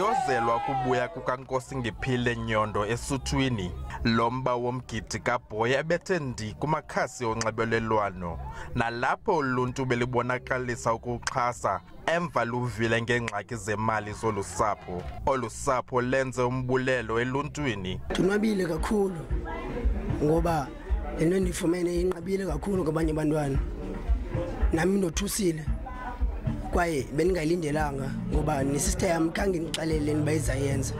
kubhiyozelwa kubuya kukaNkosingiphile Nyondo esuthwini. Lomba womgidi kaBoy ebethe ndi kumakhasi onxibelelwano nalapho uluntu belibonakalisa ukuxhasa emva luvile ngengxaki zemali zolusapho. Olusapho lenze umbulelo eluntwini. Tunwabile kakhulu ngoba lento ndifumene inqabile kakhulu kwabanye abantwana. Nami ndothusile kwaye beningayindelanga ngoba nesister yami khange ngixelele nibayizayenza.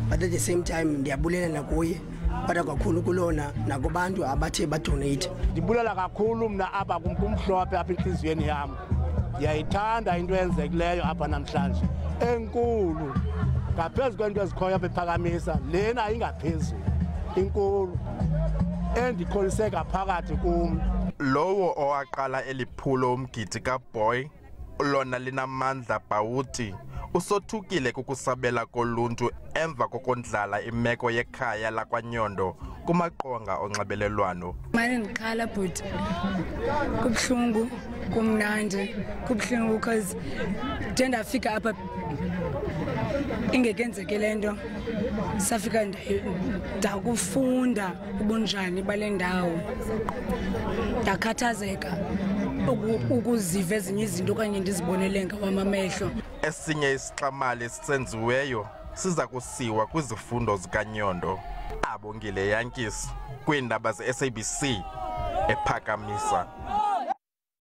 But at the same time ndiyabulela nakuye kodwa kakhulu kulona nakubantu abathe badonate. Ndibulela kakhulu mina apha kumhlophe apha inhliziyweni yami. Ndiyayithanda into enzekileyo apha namhlanje enkulu ngaphezulu kwento ezikhoyo apha ePhakamisa lena ingaphezulu inkulu endikholiseka phakathi kum. Lowo owaqala eliphulo umgidi kaBoy lona linamandla bawuti usothukile kukusabela koluntu emva kokondlala imeko yekhaya lakwaNyondo kumaqonga onxibelelwano. Manje ngikhala but kubhlungu kumnandi kubhlungu because ndafika apha ingekenzeke lento safika ndakufunda ubunjani balendawo ndakhathazeka ukuziva ezinye izinto okanye ndizibonele ngawamamehlo. Esinye isixamali sisenziweyo siza kusiwa kwizifundo zikaNyondo. Abongile Yankisi kwiindaba ze SABC ePhakamisa.